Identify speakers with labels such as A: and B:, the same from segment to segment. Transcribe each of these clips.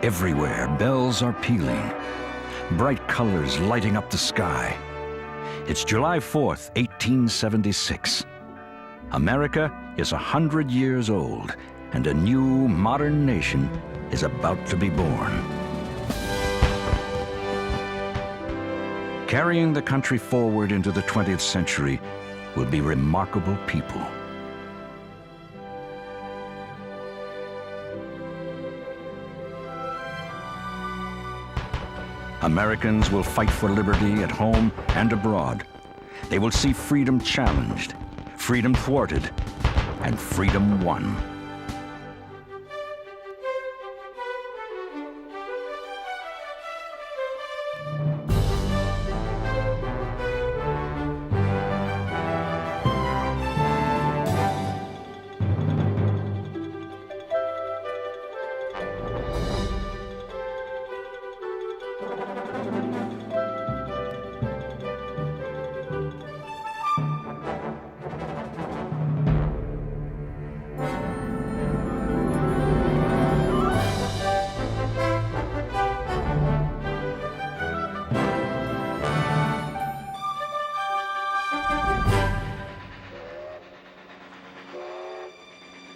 A: Everywhere, bells are pealing, bright colors lighting up the sky. It's July 4th, 1876. America is 100 years old, and a new, modern nation is about to be born. Carrying the country forward into the 20th century will be remarkable people. Americans will fight for liberty at home and abroad. They will see freedom challenged, freedom thwarted, and freedom won.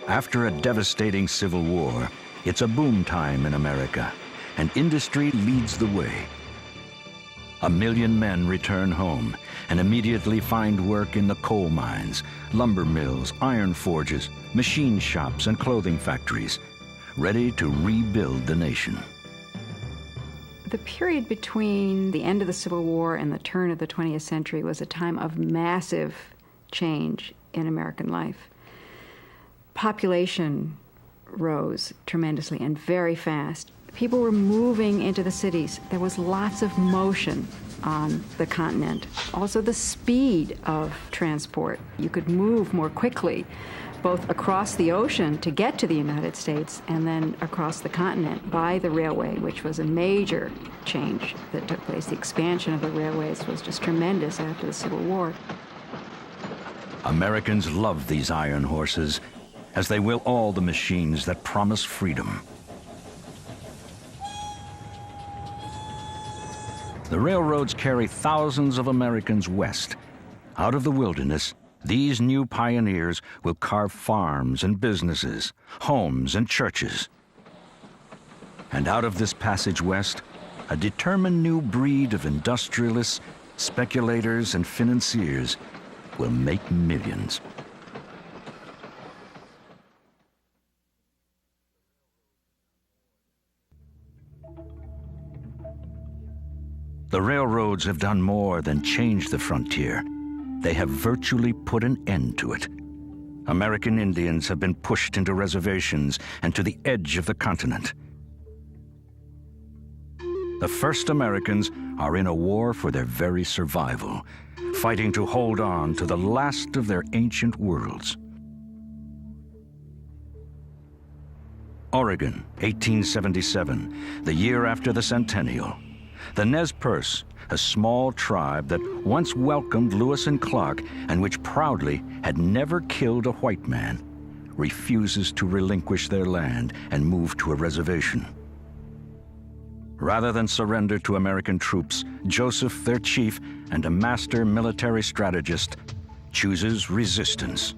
A: After a devastating civil war, it's a boom time in America, and industry leads the way. 1 million men return home and immediately find work in the coal mines, lumber mills, iron forges, machine shops, and clothing factories, ready to rebuild the nation.
B: The period between the end of the Civil War and the turn of the 20th century was a time of massive change in American life. Population rose tremendously and very fast. People were moving into the cities. There was lots of motion on the continent. Also the speed of transport. You could move more quickly, both across the ocean to get to the United States and then across the continent by the railway, which was a major change that took place. The expansion of the railways was just tremendous after the Civil War.
A: Americans love these iron horses, as they will all the machines that promise freedom. The railroads carry thousands of Americans west. Out of the wilderness, these new pioneers will carve farms and businesses, homes and churches. And out of this passage west, a determined new breed of industrialists, speculators, and financiers will make millions. The railroads have done more than change the frontier. They have virtually put an end to it. American Indians have been pushed into reservations and to the edge of the continent. The first Americans are in a war for their very survival, fighting to hold on to the last of their ancient worlds. Oregon, 1877, the year after the centennial. The Nez Perce, a small tribe that once welcomed Lewis and Clark and which proudly had never killed a white man, refuses to relinquish their land and move to a reservation. Rather than surrender to American troops, Joseph, their chief and a master military strategist, chooses resistance.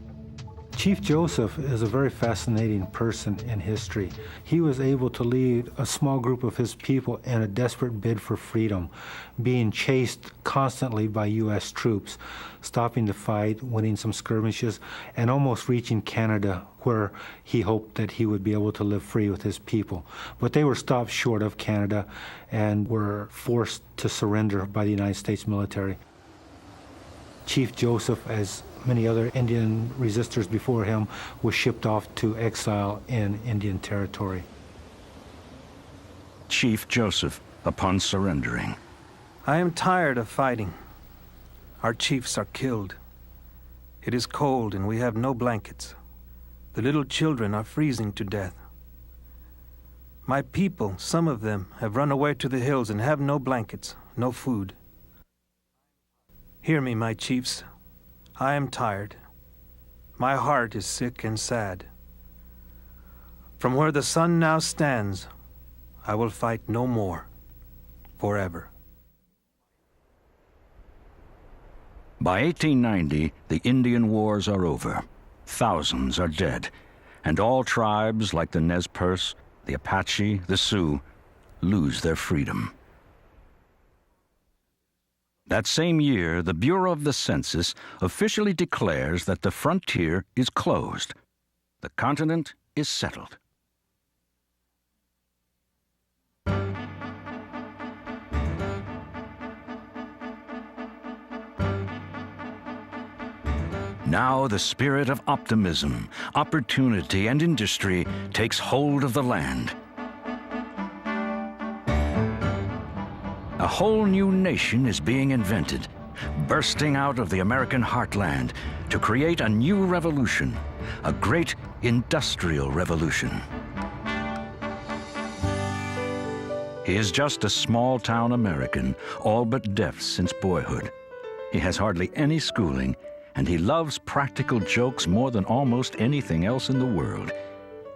C: Chief Joseph is a very fascinating person in history. He was able to lead a small group of his people in a desperate bid for freedom, being chased constantly by U.S. troops, stopping the fight, winning some skirmishes, and almost reaching Canada, where he hoped that he would be able to live free with his people. But they were stopped short of Canada and were forced to surrender by the United States military. Chief Joseph, as many other Indian resistors before him, was shipped off to exile in Indian Territory.
A: Chief Joseph, upon surrendering.
D: I am tired of fighting. Our chiefs are killed. It is cold and we have no blankets. The little children are freezing to death. My people, some of them, have run away to the hills and have no blankets, no food. Hear me, my chiefs. I am tired. My heart is sick and sad. From where the sun now stands, I will fight no more, forever.
A: By 1890, the Indian Wars are over. Thousands are dead, and all tribes like the Nez Perce, the Apache, the Sioux, lose their freedom. That same year, the Bureau of the Census officially declares that the frontier is closed. The continent is settled. Now the spirit of optimism, opportunity, and industry takes hold of the land. A whole new nation is being invented, bursting out of the American heartland to create a new revolution, a great industrial revolution. He is just a small-town American, all but deaf since boyhood. He has hardly any schooling, and he loves practical jokes more than almost anything else in the world.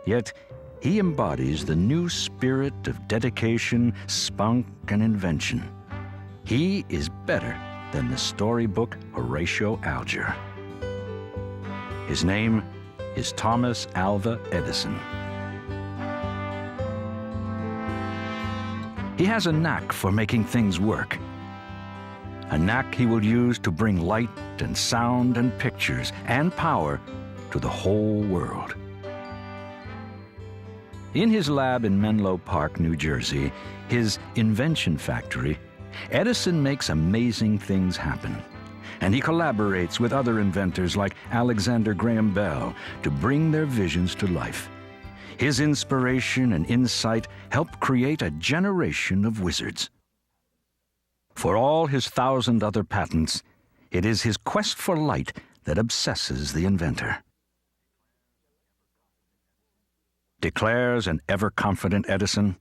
A: Yet, he embodies the new spirit of dedication, spunk, and invention. He is better than the storybook Horatio Alger. His name is Thomas Alva Edison. He has a knack for making things work. A knack he will use to bring light and sound and pictures and power to the whole world. In his lab in Menlo Park, New Jersey, his invention factory, Edison makes amazing things happen. And he collaborates with other inventors like Alexander Graham Bell to bring their visions to life. His inspiration and insight help create a generation of wizards. For all his 1,000 other patents, it is his quest for light that obsesses the inventor. Declares an ever-confident Edison,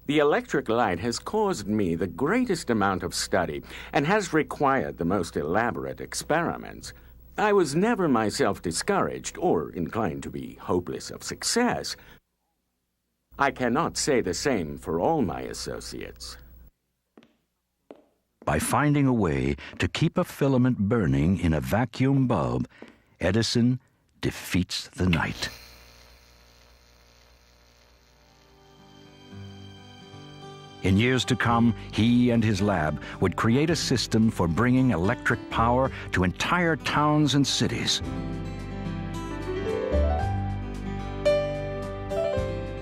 E: "The electric light has caused me the greatest amount of study and has required the most elaborate experiments. I was never myself discouraged or inclined to be hopeless of success. I cannot say the same for all my associates."
A: By finding a way to keep a filament burning in a vacuum bulb, Edison defeats the night. In years to come, he and his lab would create a system for bringing electric power to entire towns and cities.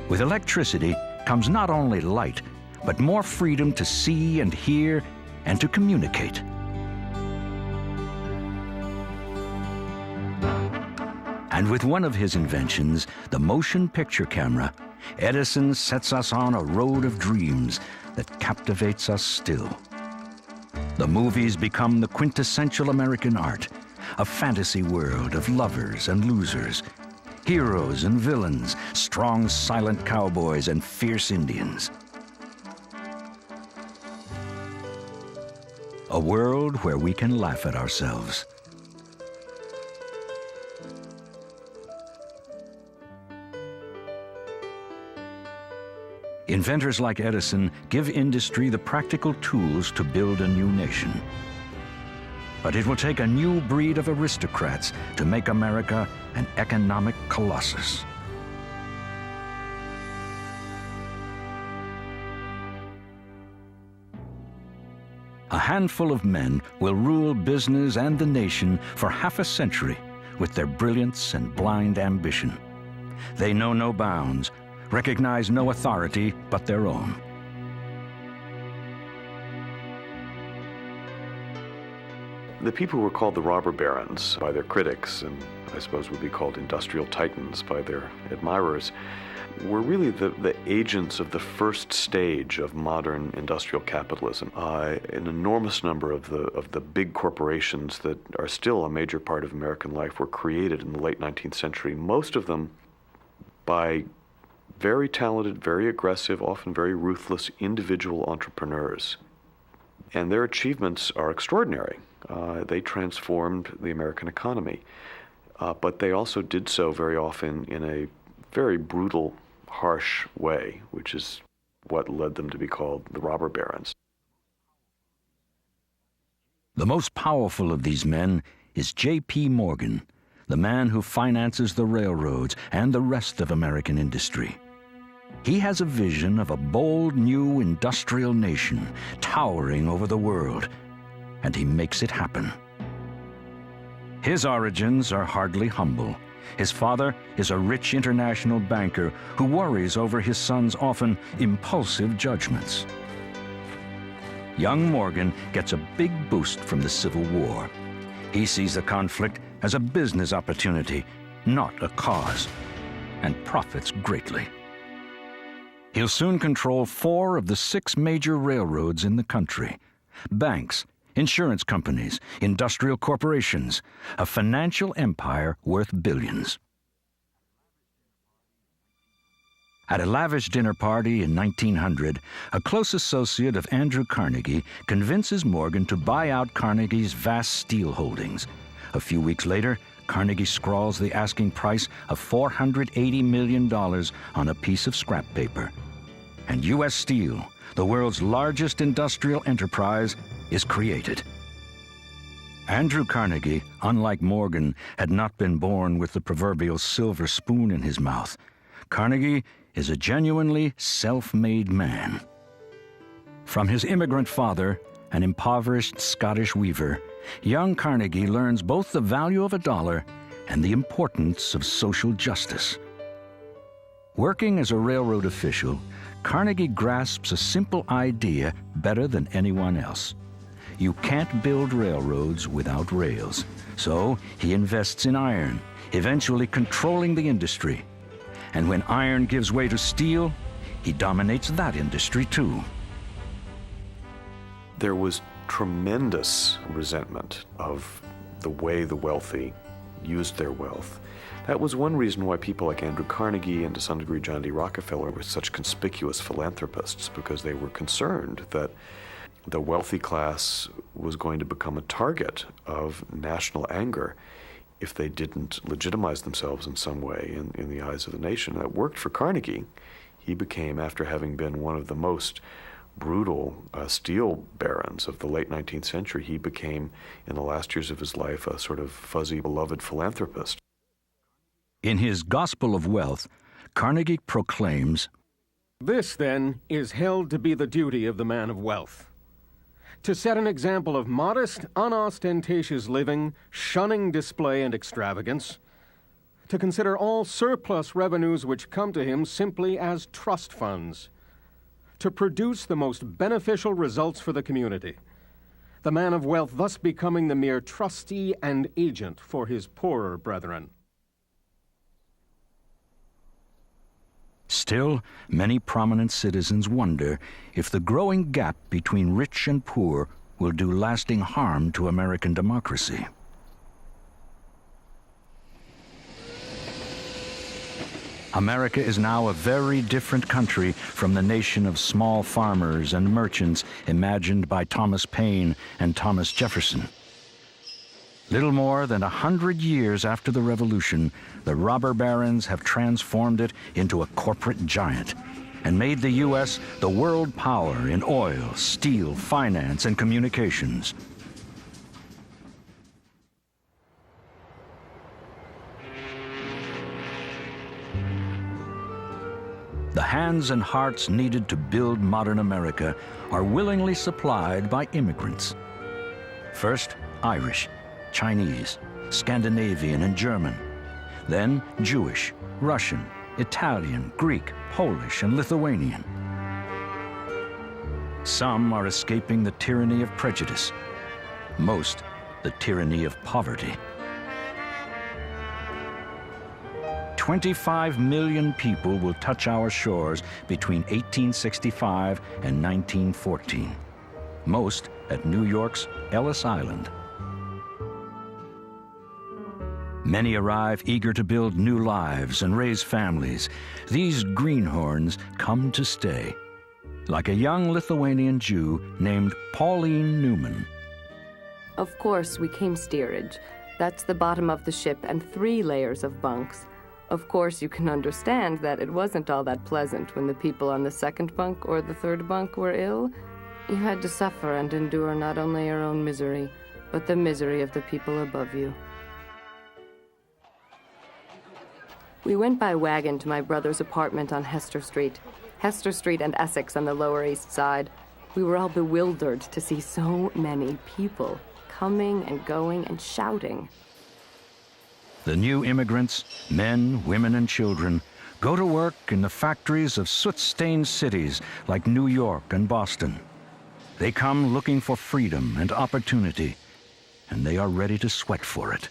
A: With electricity comes not only light, but more freedom to see and hear and to communicate. And with one of his inventions, the motion picture camera, Edison sets us on a road of dreams that captivates us still. The movies become the quintessential American art, a fantasy world of lovers and losers, heroes and villains, strong silent cowboys and fierce Indians. A world where we can laugh at ourselves. Inventors like Edison give industry the practical tools to build a new nation. But it will take a new breed of aristocrats to make America an economic colossus. A handful of men will rule business and the nation for half a century with their brilliance and blind ambition. They know no bounds, recognize no authority but their own.
F: The people who were called the robber barons by their critics, and I suppose would be called industrial titans by their admirers, were really the agents of the first stage of modern industrial capitalism. An enormous number of the big corporations that are still a major part of American life were created in the late 19th century, most of them by very talented, very aggressive, often very ruthless individual entrepreneurs. And their achievements are extraordinary. They transformed the American economy. But they also did so very often in a very brutal, harsh way, which is what led them to be called the robber barons.
A: The most powerful of these men is J.P. Morgan, the man who finances the railroads and the rest of American industry. He has a vision of a bold new industrial nation towering over the world, and he makes it happen. His origins are hardly humble. His father is a rich international banker who worries over his son's often impulsive judgments. Young Morgan gets a big boost from the Civil War. He sees the conflict as a business opportunity, not a cause, and profits greatly. He'll soon control 4 of the 6 major railroads in the country, banks, insurance companies, industrial corporations, a financial empire worth billions. At a lavish dinner party in 1900, a close associate of Andrew Carnegie convinces Morgan to buy out Carnegie's vast steel holdings. A few weeks later, Carnegie scrawls the asking price of $480 million on a piece of scrap paper. And U.S. Steel, the world's largest industrial enterprise, is created. Andrew Carnegie, unlike Morgan, had not been born with the proverbial silver spoon in his mouth. Carnegie is a genuinely self-made man. From his immigrant father, an impoverished Scottish weaver, young Carnegie learns both the value of a dollar and the importance of social justice. Working as a railroad official, Carnegie grasps a simple idea better than anyone else. You can't build railroads without rails, so he invests in iron, eventually controlling the industry. And when iron gives way to steel, he dominates that industry too.
F: There was tremendous resentment of the way the wealthy used their wealth. That was one reason why people like Andrew Carnegie and to some degree John D. Rockefeller were such conspicuous philanthropists, because they were concerned that the wealthy class was going to become a target of national anger if they didn't legitimize themselves in some way in the eyes of the nation. That worked for Carnegie. He became, after having been one of the most brutal steel barons of the late 19th century, he became, in the last years of his life, a sort of fuzzy, beloved philanthropist.
A: In his Gospel of Wealth, Carnegie proclaims,
G: "This, then, is held to be the duty of the man of wealth. To set an example of modest, unostentatious living, shunning display and extravagance. To consider all surplus revenues which come to him simply as trust funds. To produce the most beneficial results for the community. The man of wealth thus becoming the mere trustee and agent for his poorer brethren."
A: Still, many prominent citizens wonder if the growing gap between rich and poor will do lasting harm to American democracy. America is now a very different country from the nation of small farmers and merchants imagined by Thomas Paine and Thomas Jefferson. Little more than 100 years after the Revolution, the robber barons have transformed it into a corporate giant and made the U.S. the world power in oil, steel, finance, and communications. The hands and hearts needed to build modern America are willingly supplied by immigrants. First, Irish, Chinese, Scandinavian, and German. Then Jewish, Russian, Italian, Greek, Polish, and Lithuanian. Some are escaping the tyranny of prejudice. Most, the tyranny of poverty. 25 million people will touch our shores between 1865 and 1914. Most at New York's Ellis Island. Many arrive eager to build new lives and raise families. These greenhorns come to stay, like a young Lithuanian Jew named Pauline Newman.
H: Of course, we came steerage. That's the bottom of the ship and 3 layers of bunks. Of course, you can understand that it wasn't all that pleasant when the people on the second bunk or the third bunk were ill. You had to suffer and endure not only your own misery, but the misery of the people above you. We went by wagon to my brother's apartment on Hester Street and Essex on the Lower East Side. We were all bewildered to see so many people coming and going and shouting.
A: The new immigrants, men, women, and children, go to work in the factories of soot-stained cities like New York and Boston. They come looking for freedom and opportunity, and they are ready to sweat for it.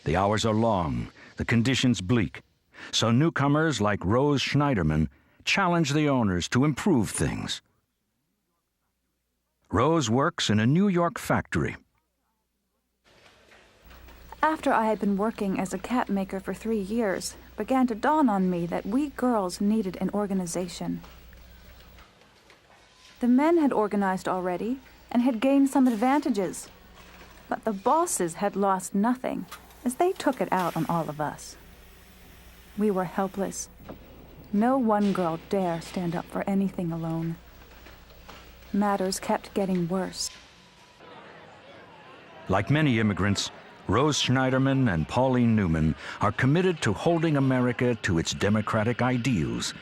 A: The hours are long, the conditions bleak, so newcomers like Rose Schneiderman challenge the owners to improve things. Rose works in a New York factory.
I: After I had been working as a cap maker for 3 years, it began to dawn on me that we girls needed an organization. The men had organized already and had gained some advantages, but the bosses had lost nothing, as they took it out on all of us. We were helpless. No one girl dare stand up for anything alone. Matters kept getting worse.
A: Like many immigrants, Rose Schneiderman and Pauline Newman are committed to holding America to its democratic ideals.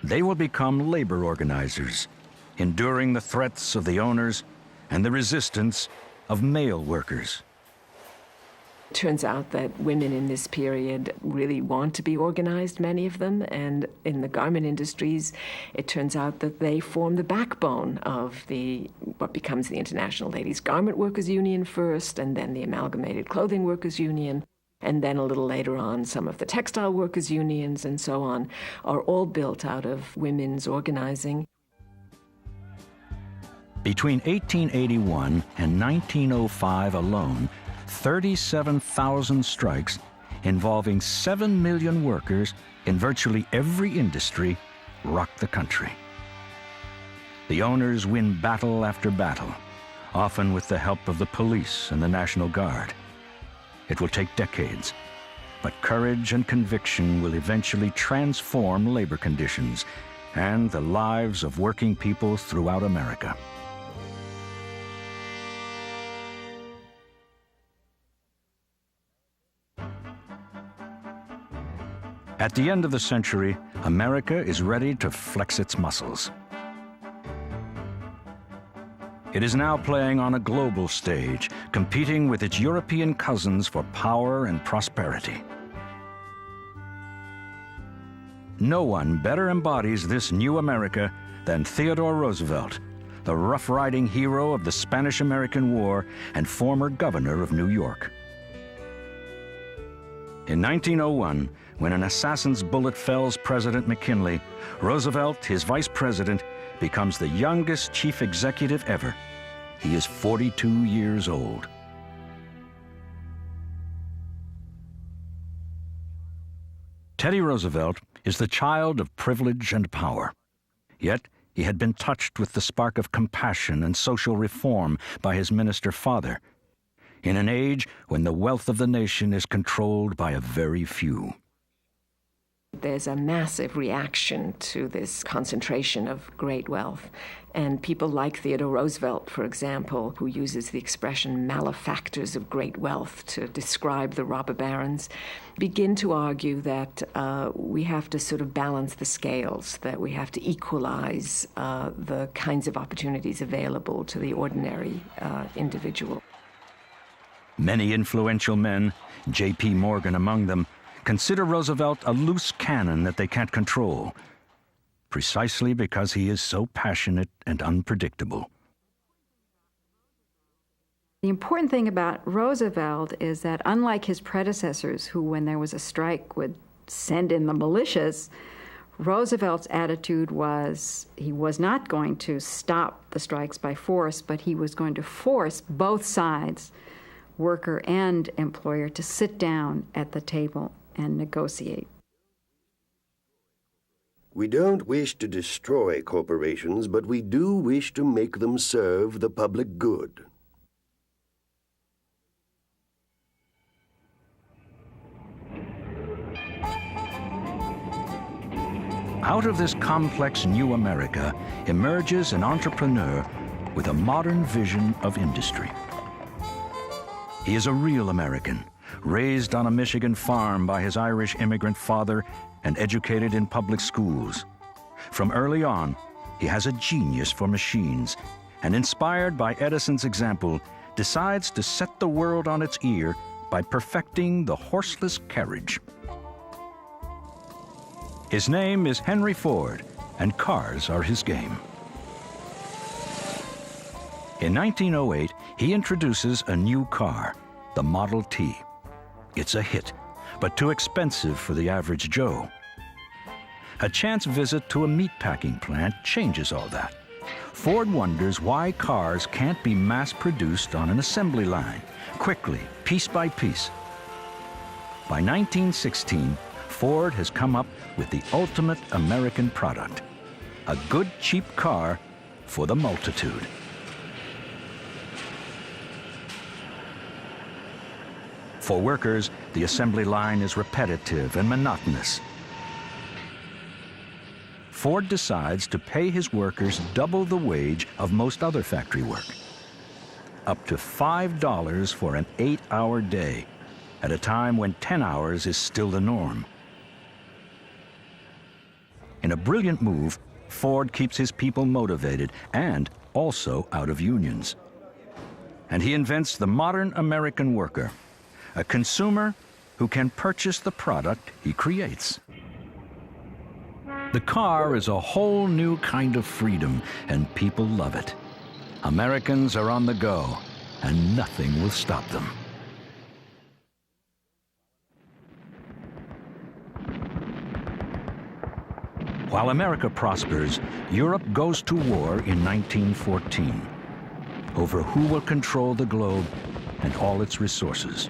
A: They will become labor organizers, enduring the threats of the owners and the resistance of male workers.
J: It turns out that women in this period really want to be organized, many of them, and in the garment industries, it turns out that they form the backbone of what becomes the International Ladies Garment Workers Union first, and then the Amalgamated Clothing Workers Union, and then a little later on some of the textile workers unions and so on, are all built out of women's organizing.
A: Between 1881 and 1905 alone, 37,000 strikes involving 7 million workers in virtually every industry rocked the country. The owners win battle after battle, often with the help of the police and the National Guard. It will take decades, but courage and conviction will eventually transform labor conditions and the lives of working people throughout America. At the end of the century, America is ready to flex its muscles. It is now playing on a global stage, competing with its European cousins for power and prosperity. No one better embodies this new America than Theodore Roosevelt, the rough-riding hero of the Spanish-American War and former governor of New York. In 1901, when an assassin's bullet fells President McKinley, Roosevelt, his vice president, becomes the youngest chief executive ever. He is 42 years old. Teddy Roosevelt is the child of privilege and power. Yet he had been touched with the spark of compassion and social reform by his minister father, in an age when the wealth of the nation is controlled by a very few.
J: There's a massive reaction to this concentration of great wealth. And people like Theodore Roosevelt, for example, who uses the expression malefactors of great wealth to describe the robber barons, begin to argue that we have to sort of balance the scales, that we have to equalize the kinds of opportunities available to the ordinary individual.
A: Many influential men, J.P. Morgan among them, consider Roosevelt a loose cannon that they can't control, precisely because he is so passionate and unpredictable.
B: The important thing about Roosevelt is that, unlike his predecessors, who, when there was a strike, would send in the militias, Roosevelt's attitude was he was not going to stop the strikes by force, but he was going to force both sides, worker and employer, to sit down at the table and negotiate.
K: We don't wish to destroy corporations, but we do wish to make them serve the public good.
A: Out of this complex new America emerges an entrepreneur with a modern vision of industry. He is a real American, raised on a Michigan farm by his Irish immigrant father and educated in public schools. From early on, he has a genius for machines, and inspired by Edison's example, decides to set the world on its ear by perfecting the horseless carriage. His name is Henry Ford, and cars are his game. In 1908, he introduces a new car, the Model T. It's a hit, but too expensive for the average Joe. A chance visit to a meatpacking plant changes all that. Ford wonders why cars can't be mass-produced on an assembly line, quickly, piece by piece. By 1916, Ford has come up with the ultimate American product, a good, cheap car for the multitude. For workers, the assembly line is repetitive and monotonous. Ford decides to pay his workers double the wage of most other factory work, up to $5 for an 8-hour day, at a time when 10 hours is still the norm. In a brilliant move, Ford keeps his people motivated and also out of unions. And he invents the modern American worker, a consumer who can purchase the product he creates. The car is a whole new kind of freedom, and people love it. Americans are on the go, and nothing will stop them. While America prospers, Europe goes to war in 1914 over who will control the globe and all its resources.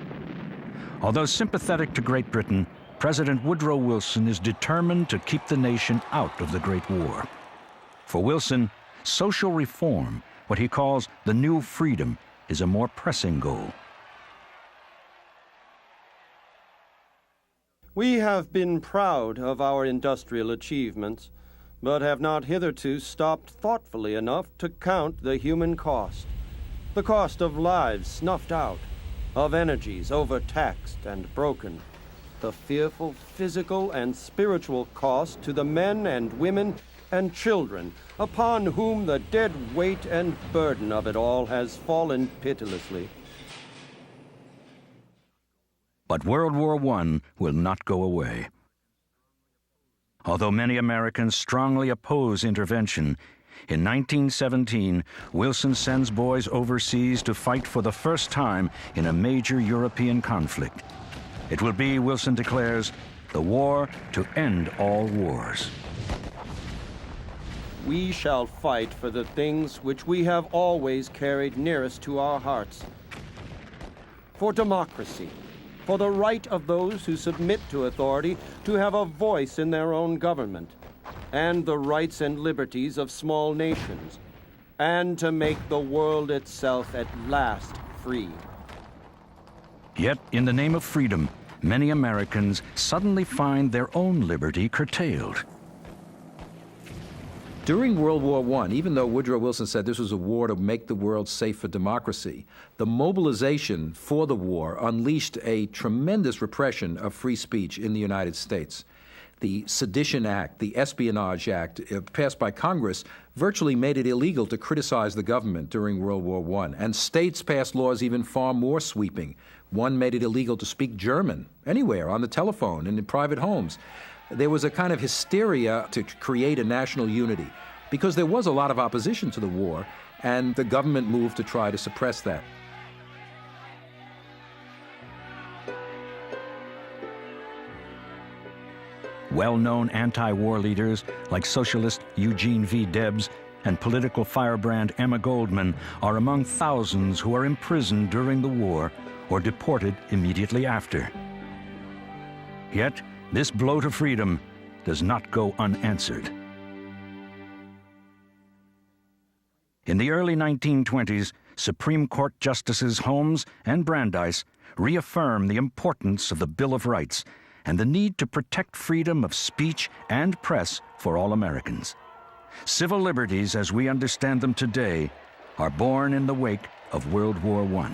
A: Although sympathetic to Great Britain, President Woodrow Wilson is determined to keep the nation out of the Great War. For Wilson, social reform, what he calls the new freedom, is a more pressing goal.
L: We have been proud of our industrial achievements, but have not hitherto stopped thoughtfully enough to count the human cost. The cost of lives snuffed out, of energies overtaxed and broken, the fearful physical and spiritual cost to the men and women and children upon whom the dead weight and burden of it all has fallen pitilessly.
A: But World War I will not go away. Although many Americans strongly oppose intervention, in 1917, Wilson sends boys overseas to fight for the first time in a major European conflict. It will be, Wilson declares, the war to end all wars.
L: We shall fight for the things which we have always carried nearest to our hearts. For democracy, for the right of those who submit to authority to have a voice in their own government, and the rights and liberties of small nations, and to make the world itself at last free.
A: Yet, in the name of freedom, many Americans suddenly find their own liberty curtailed.
M: During World War I, even though Woodrow Wilson said this was a war to make the world safe for democracy, the mobilization for the war unleashed a tremendous repression of free speech in the United States. The Sedition Act, the Espionage Act, passed by Congress, virtually made it illegal to criticize the government during World War I. And states passed laws even far more sweeping. One made it illegal to speak German anywhere, on the telephone and in private homes. There was a kind of hysteria to create a national unity because there was a lot of opposition to the war, and the government moved to try to suppress that.
A: Well-known anti-war leaders like socialist Eugene V. Debs and political firebrand Emma Goldman are among thousands who are imprisoned during the war or deported immediately after. Yet, this blow to freedom does not go unanswered. In the early 1920s, Supreme Court Justices Holmes and Brandeis reaffirmed the importance of the Bill of Rights and the need to protect freedom of speech and press for all Americans. Civil liberties, as we understand them today, are born in the wake of World War I.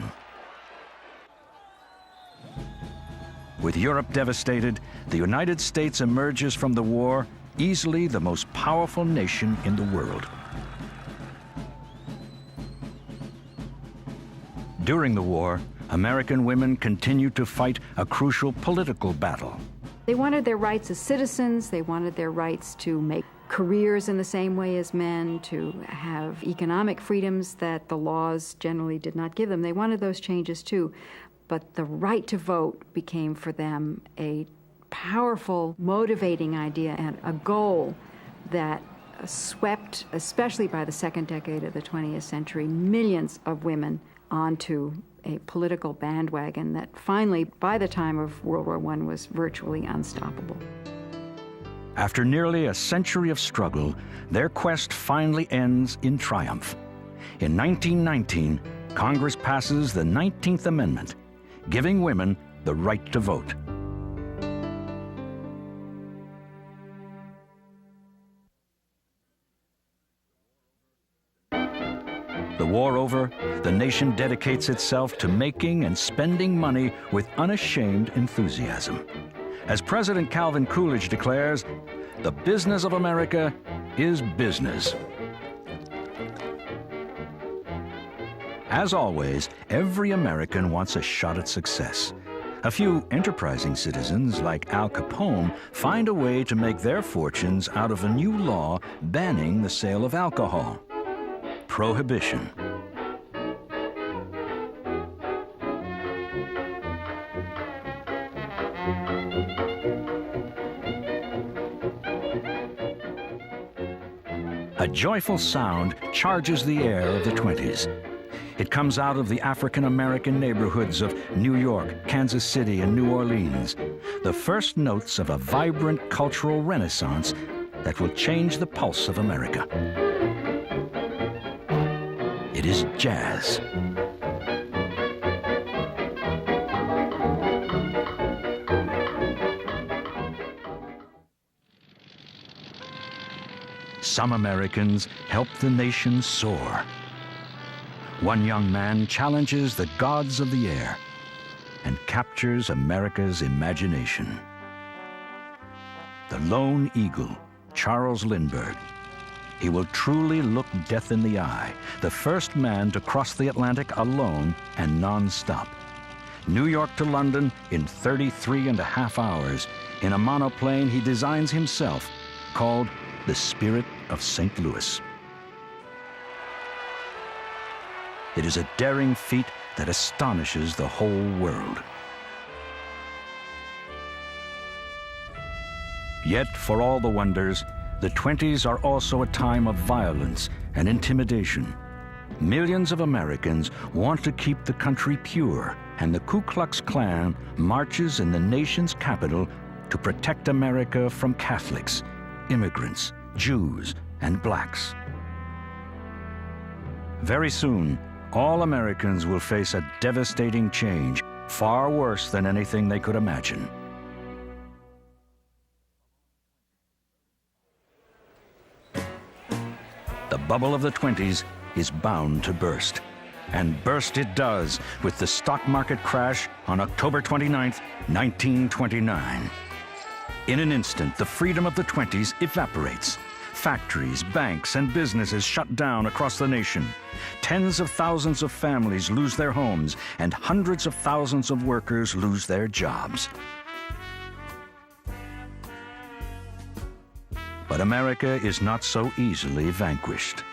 A: With Europe devastated, the United States emerges from the war easily the most powerful nation in the world. During the war, American women continued to fight a crucial political battle.
B: They wanted their rights as citizens, they wanted their rights to make careers in the same way as men, to have economic freedoms that the laws generally did not give them. They wanted those changes too. But the right to vote became for them a powerful, motivating idea and a goal that swept, especially by the second decade of the 20th century, millions of women onto a political bandwagon that finally, by the time of World War I, was virtually unstoppable.
A: After nearly a century of struggle, their quest finally ends in triumph. In 1919, Congress passes the 19th Amendment, giving women the right to vote. The war over, the nation dedicates itself to making and spending money with unashamed enthusiasm. As President Calvin Coolidge declares, the business of America is business. As always, every American wants a shot at success. A few enterprising citizens, like Al Capone, find a way to make their fortunes out of a new law banning the sale of alcohol. Prohibition. A joyful sound charges the air of the 20s. It comes out of the African-American neighborhoods of New York, Kansas City, and New Orleans, the first notes of a vibrant cultural renaissance that will change the pulse of America. It is jazz. Some Americans help the nation soar. One young man challenges the gods of the air and captures America's imagination. The lone eagle, Charles Lindbergh. He will truly look death in the eye, the first man to cross the Atlantic alone and non-stop. New York to London in 33.5 hours in a monoplane he designs himself, called the Spirit of St. Louis. It is a daring feat that astonishes the whole world. Yet, for all the wonders, the 20s are also a time of violence and intimidation. Millions of Americans want to keep the country pure, and the Ku Klux Klan marches in the nation's capital to protect America from Catholics, immigrants, Jews, and blacks. Very soon, all Americans will face a devastating change, far worse than anything they could imagine. The bubble of the 20s is bound to burst. And burst it does with the stock market crash on October 29th, 1929. In an instant, the freedom of the 20s evaporates. Factories, banks, and businesses shut down across the nation. Tens of thousands of families lose their homes, and hundreds of thousands of workers lose their jobs. But America is not so easily vanquished.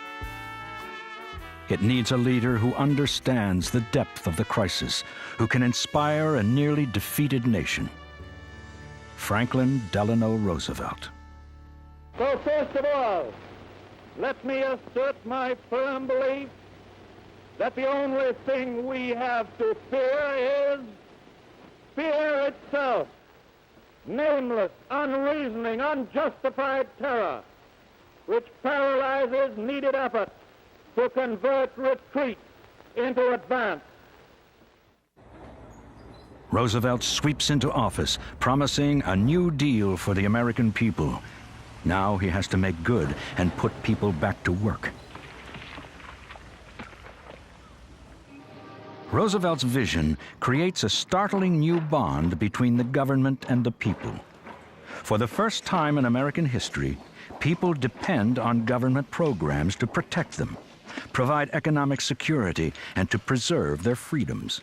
A: It needs a leader who understands the depth of the crisis, who can inspire a nearly defeated nation. Franklin Delano Roosevelt.
N: So first of all, let me assert my firm belief that the only thing we have to fear is fear itself. Nameless, unreasoning, unjustified terror, which paralyzes needed effort to convert retreat into advance.
A: Roosevelt sweeps into office, promising a new deal for the American people. Now he has to make good and put people back to work. Roosevelt's vision creates a startling new bond between the government and the people. For the first time in American history, people depend on government programs to protect them, provide economic security, and to preserve their freedoms.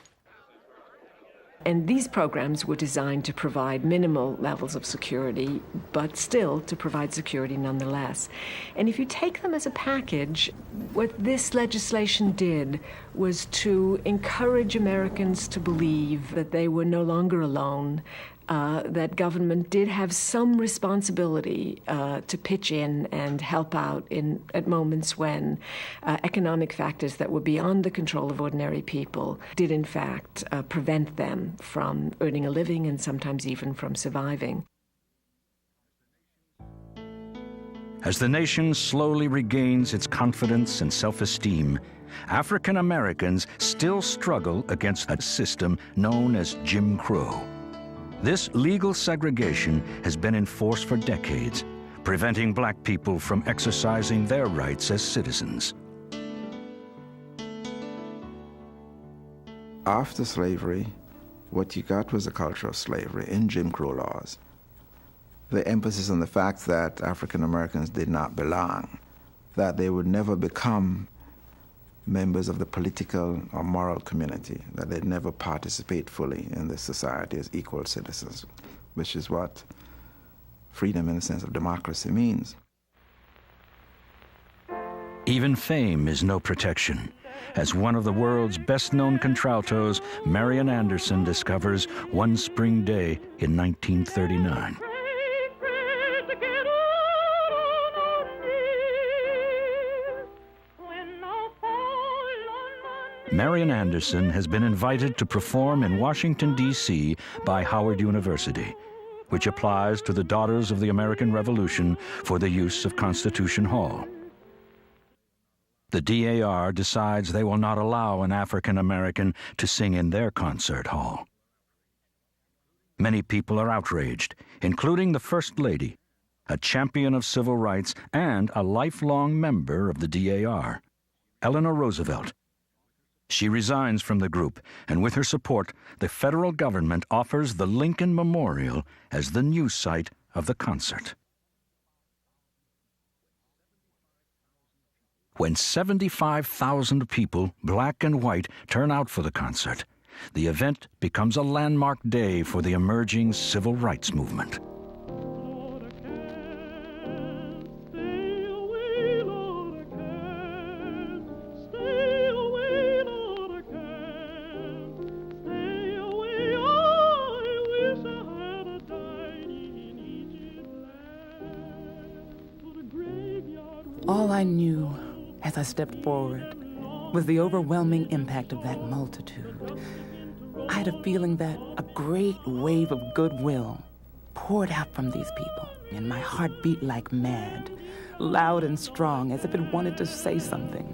J: And these programs were designed to provide minimal levels of security, but still to provide security nonetheless. And if you take them as a package, what this legislation did was to encourage Americans to believe that they were no longer alone, that government did have some responsibility to pitch in and help out at moments when economic factors that were beyond the control of ordinary people did in fact prevent them from earning a living and sometimes even from surviving.
A: As the nation slowly regains its confidence and self-esteem, African Americans still struggle against a system known as Jim Crow. This legal segregation has been in force for decades, preventing black people from exercising their rights as citizens.
O: After slavery, what you got was a culture of slavery in Jim Crow laws. The emphasis on the fact that African Americans did not belong, that they would never become members of the political or moral community, that they'd never participate fully in the society as equal citizens, which is what freedom in the sense of democracy means.
A: Even fame is no protection. As one of the world's best-known contraltos, Marian Anderson, discovers one spring day in 1939. Marian Anderson has been invited to perform in Washington, D.C. by Howard University, which applies to the Daughters of the American Revolution for the use of Constitution Hall. The DAR decides they will not allow an African American to sing in their concert hall. Many people are outraged, including the First Lady, a champion of civil rights and a lifelong member of the DAR, Eleanor Roosevelt. She resigns from the group, and with her support, the federal government offers the Lincoln Memorial as the new site of the concert. When 75,000 people, black and white, turn out for the concert, the event becomes a landmark day for the emerging civil rights movement.
P: All I knew as I stepped forward was the overwhelming impact of that multitude. I had a feeling that a great wave of goodwill poured out from these people, and my heart beat like mad, loud and strong, as if it wanted to say something.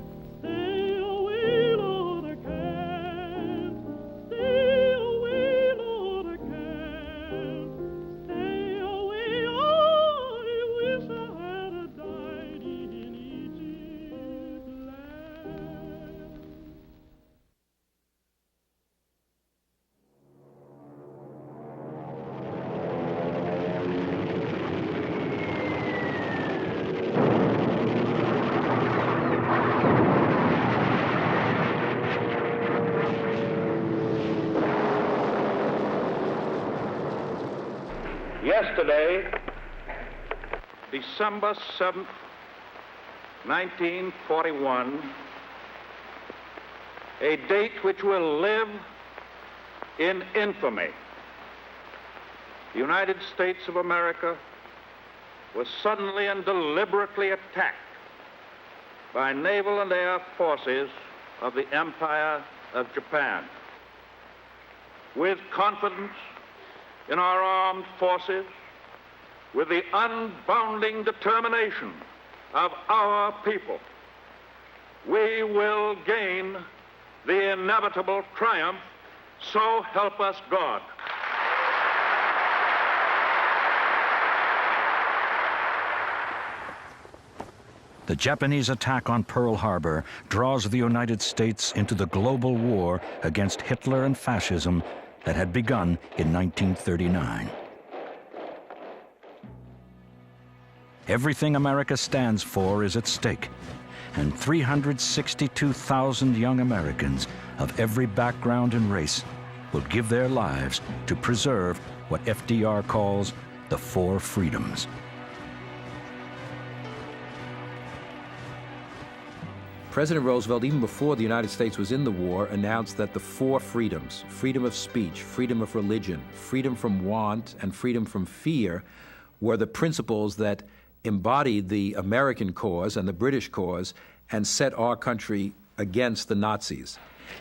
N: Yesterday, December 7th, 1941, a date which will live in infamy. The United States of America was suddenly and deliberately attacked by naval and air forces of the Empire of Japan. With confidence in our armed forces, with the unbounding determination of our people, we will gain the inevitable triumph So help us God.
A: The Japanese attack on Pearl Harbor draws the United States into the global war against Hitler and fascism that had begun in 1939. Everything America stands for is at stake, and 362,000 young Americans of every background and race will give their lives to preserve what FDR calls the four freedoms.
M: President Roosevelt, even before the United States was in the war, announced that the four freedoms, freedom of speech, freedom of religion, freedom from want, and freedom from fear, were the principles that embodied the American cause and the British cause and set our country against the Nazis.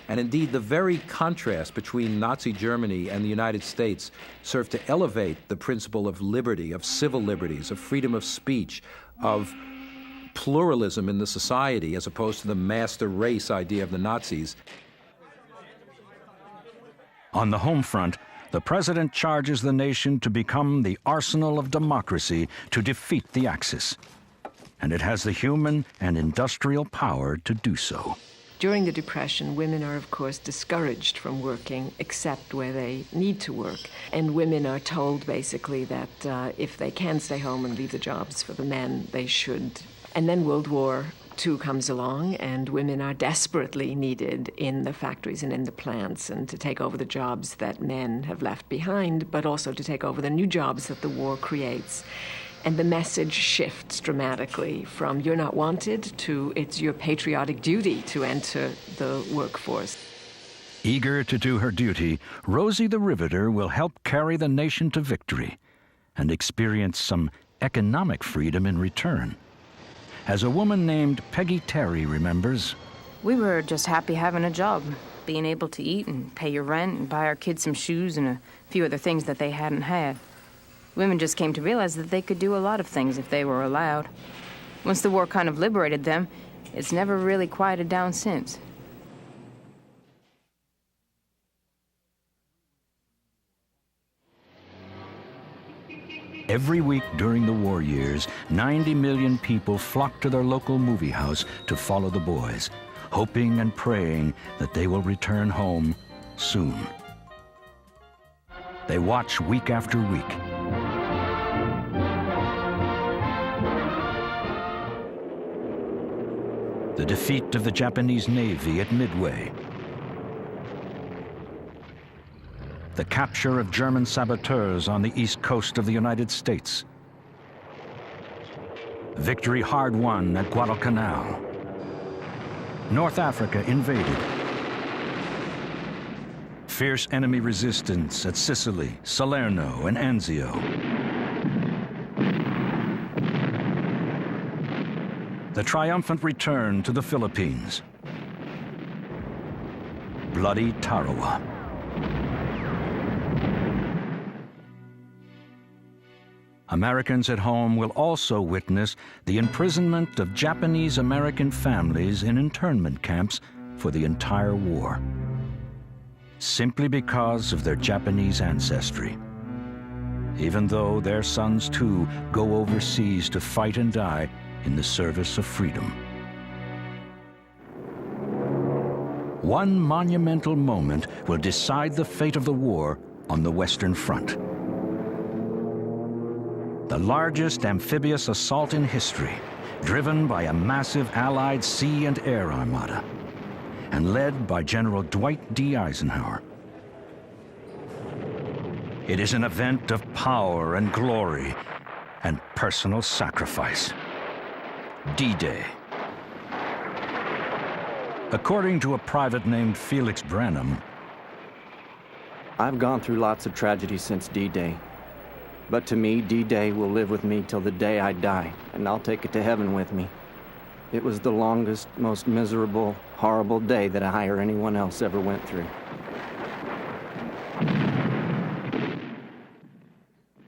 M: And indeed, the very contrast between Nazi Germany and the United States served to elevate the principle of liberty, of civil liberties, of freedom of speech, of pluralism in the society, as opposed to the master race idea of the Nazis.
A: On the home front, the president charges the nation to become the arsenal of democracy to defeat the Axis. And it has the human and industrial power to do so.
J: During the Depression, women are, of course, discouraged from working except where they need to work. And women are told, basically, that if they can stay home and leave the jobs for the men, they should. And then World War II comes along, and women are desperately needed in the factories and in the plants, and to take over the jobs that men have left behind, but also to take over the new jobs that the war creates. And the message shifts dramatically from "you're not wanted" to "it's your patriotic duty to enter the workforce."
A: Eager to do her duty, Rosie the Riveter will help carry the nation to victory and experience some economic freedom in return. As a woman named Peggy Terry remembers,
Q: we were just happy having a job, being able to eat and pay your rent and buy our kids some shoes and a few other things that they hadn't had. Women just came to realize that they could do a lot of things if they were allowed. Once the war kind of liberated them, it's never really quieted down since.
A: every week during the war years, 90 million people flocked to their local movie house to follow the boys, hoping and praying that they will return home soon. They watch week after week. The defeat of the Japanese Navy at Midway. The capture of German saboteurs on the east coast of the United States. Victory hard won at Guadalcanal. North Africa invaded. Fierce enemy resistance at Sicily, Salerno, and Anzio. The triumphant return to the Philippines. Bloody Tarawa. Americans at home will also witness the imprisonment of Japanese-American families in internment camps for the entire war, simply because of their Japanese ancestry, even though their sons too go overseas to fight and die in the service of freedom. One monumental moment will decide the fate of the war on the Western Front. The largest amphibious assault in history, driven by a massive Allied sea and air armada, and led by General Dwight D. Eisenhower. It is an event of power and glory and personal sacrifice. D-Day. According to a private named Felix Branham,
L: I've gone through lots of tragedy since D-Day. But to me, D-Day will live with me till the day I die, and I'll take it to heaven with me. It was the longest, most miserable, horrible day that I or anyone else ever went through.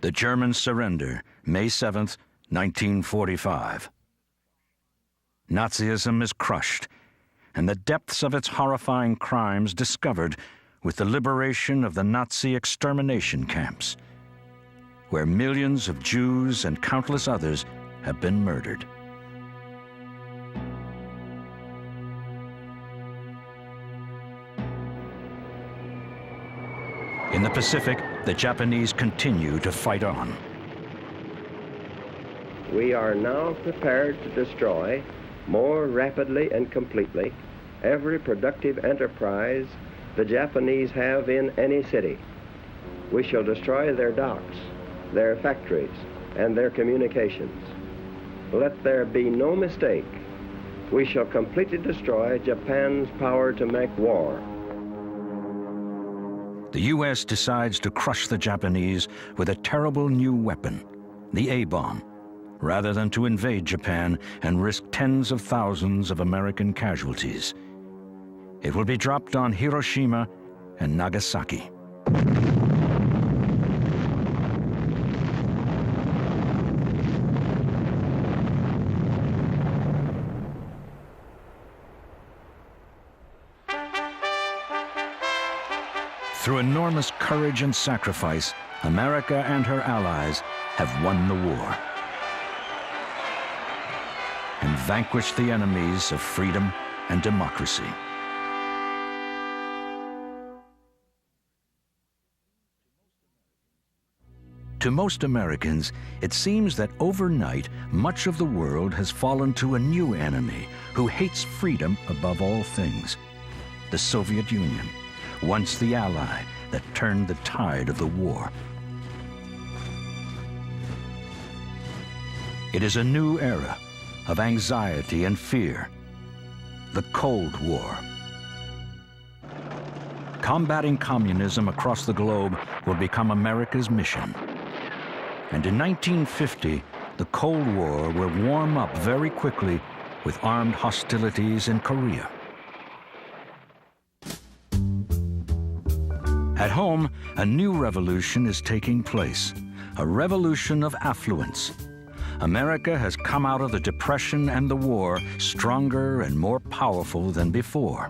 A: The German surrender, May 7th, 1945. Nazism is crushed, and the depths of its horrifying crimes discovered with the liberation of the Nazi extermination camps, where millions of Jews and countless others have been murdered. In the Pacific, the Japanese continue to fight on.
R: We are now prepared to destroy more rapidly and completely every productive enterprise the Japanese have in any city. We shall destroy their docks, their factories, and their communications. Let there be no mistake. We shall completely destroy Japan's power to make war.
A: The U.S. decides to crush the Japanese with a terrible new weapon, the A-bomb, rather than to invade Japan and risk tens of thousands of American casualties. It will be dropped on Hiroshima and Nagasaki. Through enormous courage and sacrifice, America and her allies have won the war and vanquished the enemies of freedom and democracy. To most Americans, it seems that overnight, much of the world has fallen to a new enemy who hates freedom above all things: the Soviet Union, once the ally that turned the tide of the war. It is a new era of anxiety and fear, the Cold War. Combating communism across the globe will become America's mission. And in 1950, the Cold War will warm up very quickly with armed hostilities in Korea. At home, a new revolution is taking place, a revolution of affluence. America has come out of the Depression and the war stronger and more powerful than before.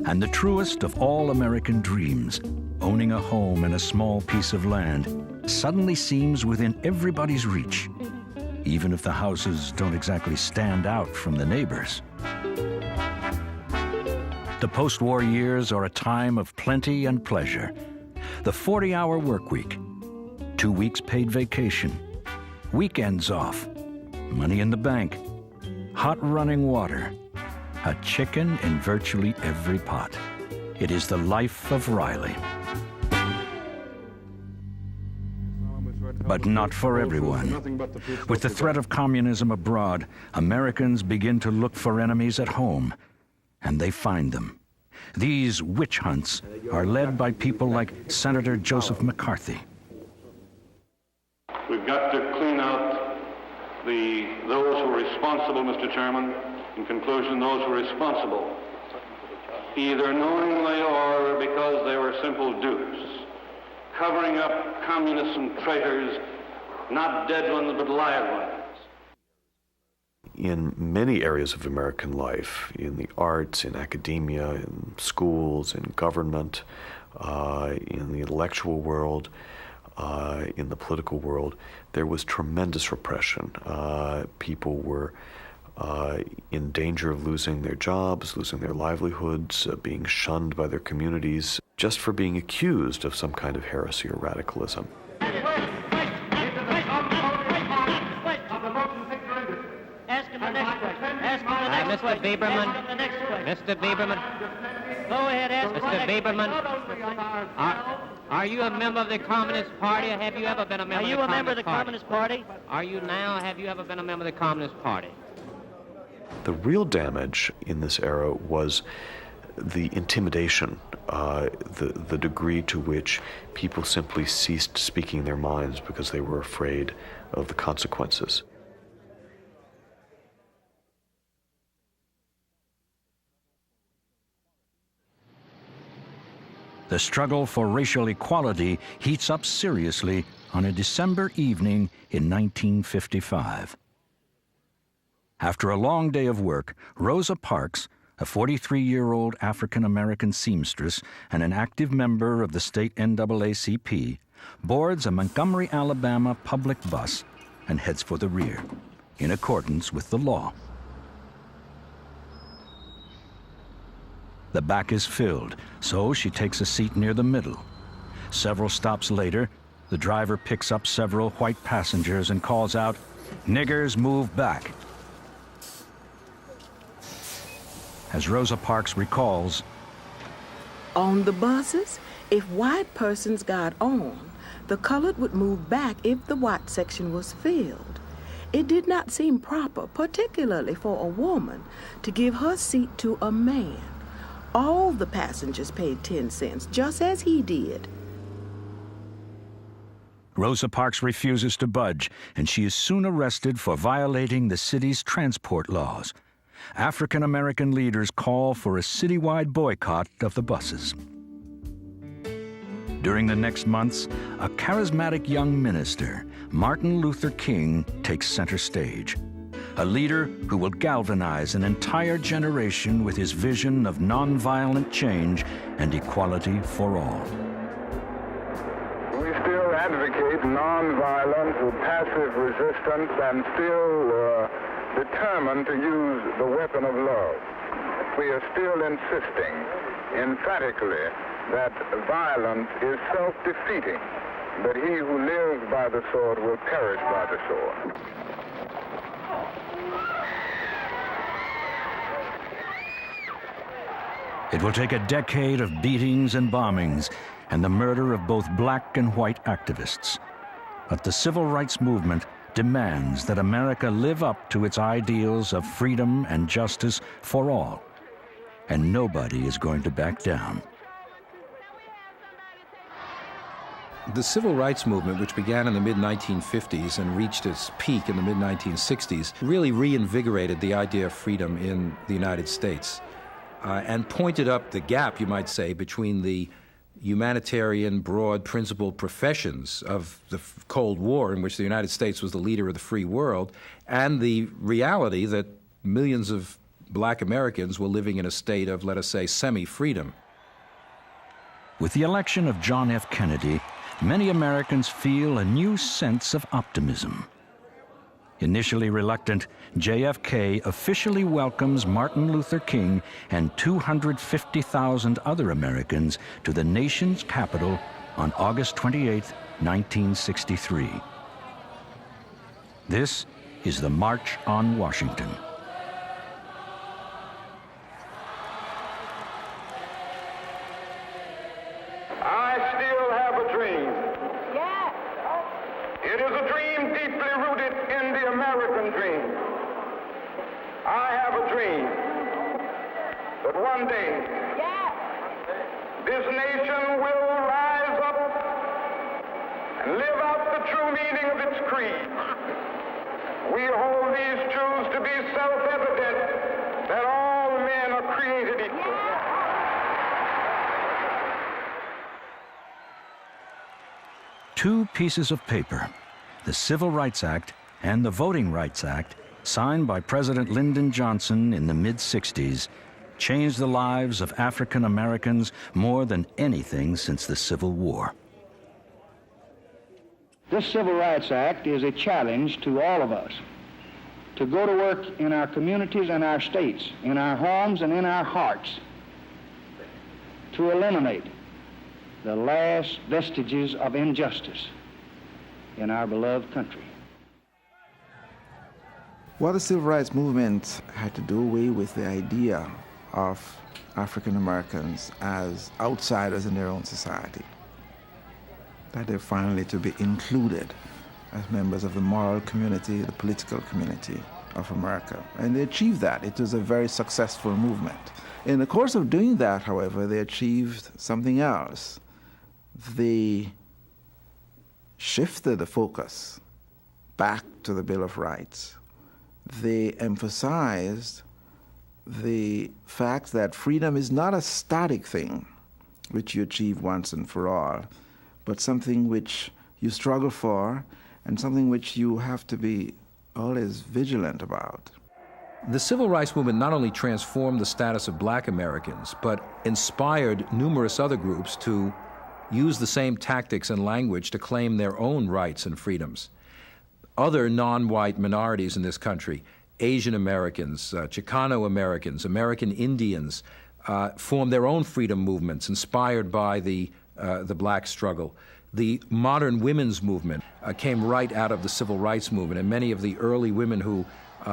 A: And the truest of all American dreams, owning a home and a small piece of land, suddenly seems within everybody's reach, even if the houses don't exactly stand out from the neighbors. The post-war years are a time of plenty and pleasure. The 40-hour work week, 2 weeks paid vacation, weekends off, money in the bank, hot running water, a chicken in virtually every pot. It is the life of Riley. But not for everyone. With the threat of communism abroad, Americans begin to look for enemies at home, and they find them. These witch hunts are led by people like Senator Joseph McCarthy.
S: We've got to clean out those who are responsible, Mr. Chairman. In conclusion, those who are responsible, either knowingly or because they were simple dupes, covering up communists and traitors, not dead ones but live ones.
F: In many areas of American life, in the arts, in academia, in schools, in government, in the intellectual world, in the political world, there was tremendous repression. People were in danger of losing their jobs, losing their livelihoods, being shunned by their communities, just for being accused of some kind of heresy or radicalism.
T: Mr. Lieberman. Mr. Lieberman.
U: Go ahead, ask
T: Mr. Lieberman. Are you a member of the Communist Party, or have you ever been a member of the Communist Party?
U: Are you a member of the Communist Party?
T: Are you now? Have you ever been a member of the Communist Party?
F: The real damage in this era was the intimidation, the degree to which people simply ceased speaking their minds because they were afraid of the consequences.
A: The struggle for racial equality heats up seriously on a December evening in 1955. After a long day of work, Rosa Parks, a 43-year-old African-American seamstress and an active member of the state NAACP, boards a Montgomery, Alabama public bus and heads for the rear, in accordance with the law. The back is filled, so she takes a seat near the middle. Several stops later, the driver picks up several white passengers and calls out, "Niggers, move back." As Rosa Parks recalls,
C: on the buses, if white persons got on, the colored would move back if the white section was filled. It did not seem proper, particularly for a woman, to give her seat to a man. All the passengers paid 10 cents, just as he did.
A: Rosa Parks refuses to budge, and she is soon arrested for violating the city's transport laws. African-American leaders call for a citywide boycott of the buses. During the next months, a charismatic young minister, Martin Luther King, takes center stage. A leader who will galvanize an entire generation with his vision of nonviolent change and equality for all.
V: We still advocate nonviolence or passive resistance and still determined to use the weapon of love. We are still insisting emphatically that violence is self-defeating, that he who lives by the sword will perish by the sword.
A: It will take a decade of beatings and bombings and the murder of both black and white activists. But the civil rights movement demands that America live up to its ideals of freedom and justice for all, and nobody is going to back down.
M: The civil rights movement, which began in the mid-1950s and reached its peak in the mid-1960s, really reinvigorated the idea of freedom in the United States and pointed up the gap, you might say, between the humanitarian, broad, principled professions of the Cold War, in which the United States was the leader of the free world, and the reality that millions of black Americans were living in a state of, let us say, semi-freedom.
A: With the election of John F. Kennedy, many Americans feel a new sense of optimism. Initially reluctant, JFK officially welcomes Martin Luther King and 250,000 other Americans to the nation's capital on August 28, 1963. This is the March on Washington.
V: I still have a dream. Yes. It is a dream deeply rooted in the American dream. I have a dream that one day this nation will rise up and live out the true meaning of its creed. We hold these truths to be self-evident, that all men are created equal.
A: Two pieces of paper, the Civil Rights Act and the Voting Rights Act, signed by President Lyndon Johnson in the mid-60s, changed the lives of African Americans more than anything since the Civil War.
W: This Civil Rights Act is a challenge to all of us to go to work in our communities and our states, in our homes and in our hearts, to eliminate the last vestiges of injustice in our beloved country.
O: What the Civil Rights Movement had to do away with the idea of African Americans as outsiders in their own society, that they're finally to be included as members of the moral community, the political community of America. And they achieved that. It was a very successful movement. In the course of doing that, however, they achieved something else. They shifted the focus back to the Bill of Rights. They emphasized the fact that freedom is not a static thing which you achieve once and for all, but something which you struggle for and something which you have to be always vigilant about.
M: The Civil Rights Movement not only transformed the status of black Americans, but inspired numerous other groups to use the same tactics and language to claim their own rights and freedoms. Other non-white minorities in this country, Asian Americans, Chicano Americans, American Indians, formed their own freedom movements inspired by the black struggle. The modern women's movement came right out of the Civil Rights Movement, and many of the early women who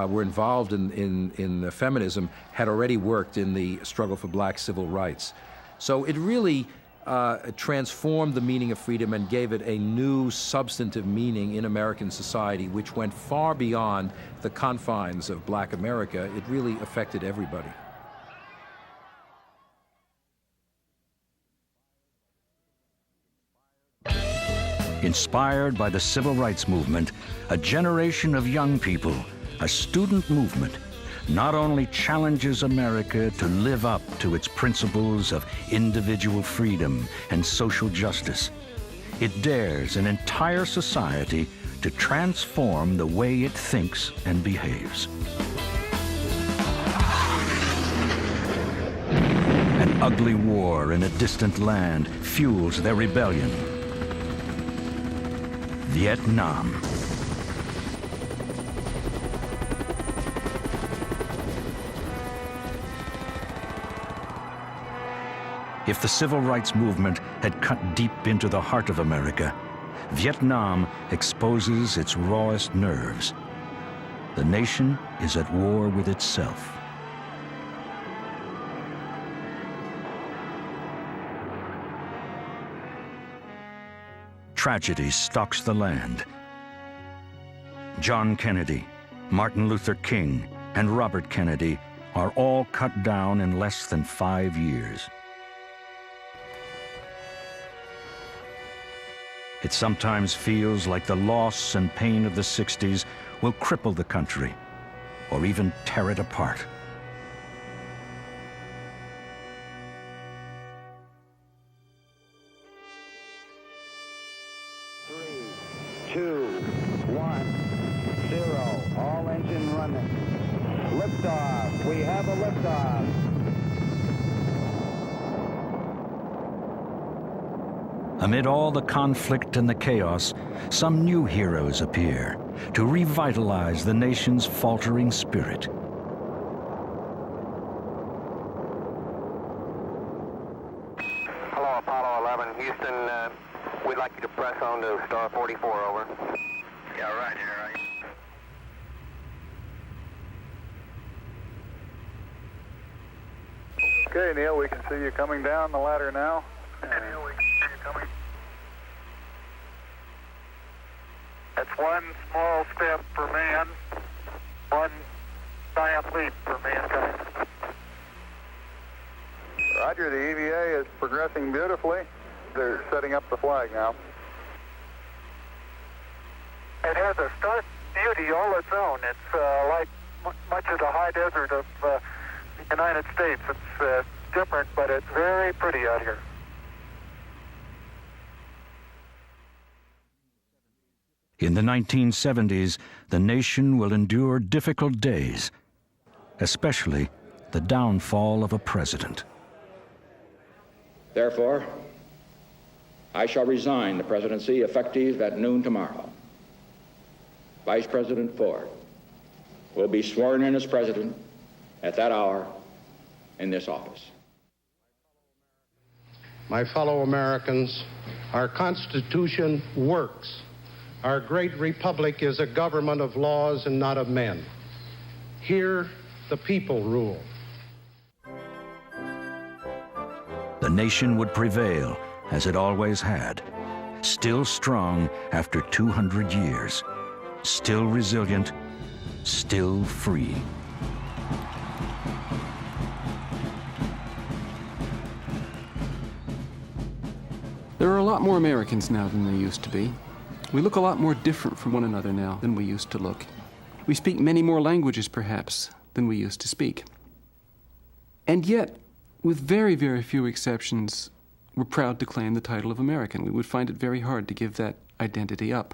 M: were involved in feminism had already worked in the struggle for black civil rights. So it really transformed the meaning of freedom and gave it a new substantive meaning in American society, which went far beyond the confines of black America. It really affected everybody.
A: Inspired by the Civil Rights Movement, a generation of young people, a student movement, not only challenges America to live up to its principles of individual freedom and social justice, it dares an entire society to transform the way it thinks and behaves. An ugly war in a distant land fuels their rebellion. Vietnam. If the Civil Rights Movement had cut deep into the heart of America, Vietnam exposes its rawest nerves. The nation is at war with itself. Tragedy stalks the land. John Kennedy, Martin Luther King, and Robert Kennedy are all cut down in less than 5 years. It sometimes feels like the loss and pain of the 60s will cripple the country or even tear it apart.
W: Liftoff. We have a liftoff.
A: Amid all the conflict and the chaos, some new heroes appear to revitalize the nation's faltering spirit.
D: Hello, Apollo 11. Houston, we'd like you to press on to star 44, over. Yeah, right here, right.
E: Okay, Neil, we can see you coming down the ladder now. Okay, Neil, we can see you coming. That's one small step for man, one giant leap for mankind. Roger, the EVA is progressing beautifully. They're setting up the flag now. It has a stark beauty all its own. It's like much of the high desert of the United States. It's different, but it's very pretty out here.
A: In the 1970s, the nation will endure difficult days, especially the downfall of a president.
G: Therefore, I shall resign the presidency effective at noon tomorrow. Vice President Ford will be sworn in as president at that hour in this office.
X: My fellow Americans, our Constitution works. Our great republic is a government of laws and not of men. Here, the people rule.
A: The nation would prevail, as it always had, still strong after 200 years, still resilient, still free.
Y: There are a lot more Americans now than there used to be. We look a lot more different from one another now than we used to look. We speak many more languages, perhaps, than we used to speak. And yet, with very, very few exceptions, we're proud to claim the title of American. We would find it very hard to give that identity up.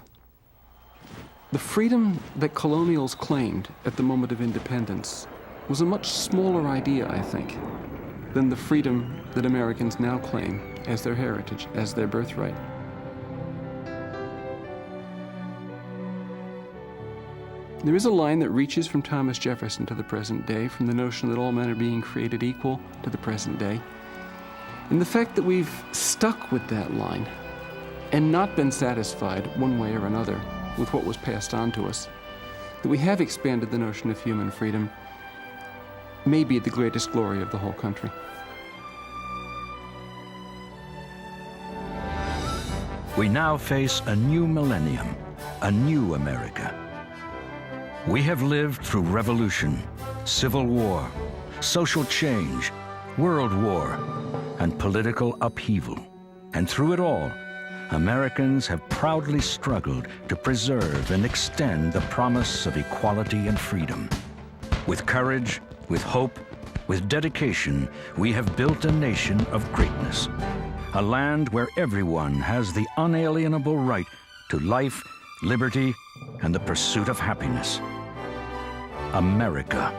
Y: The freedom that colonials claimed at the moment of independence was a much smaller idea, I think, than the freedom that Americans now claim as their heritage, as their birthright. There is a line that reaches from Thomas Jefferson to the present day, from the notion that all men are being created equal to the present day. And the fact that we've stuck with that line and not been satisfied one way or another with what was passed on to us, that we have expanded the notion of human freedom, may be the greatest glory of the whole country.
A: We now face a new millennium, a new America. We have lived through revolution, civil war, social change, world war, and political upheaval. And through it all, Americans have proudly struggled to preserve and extend the promise of equality and freedom. With courage, with hope, with dedication, we have built a nation of greatness. A land where everyone has the unalienable right to life, liberty, and the pursuit of happiness. America.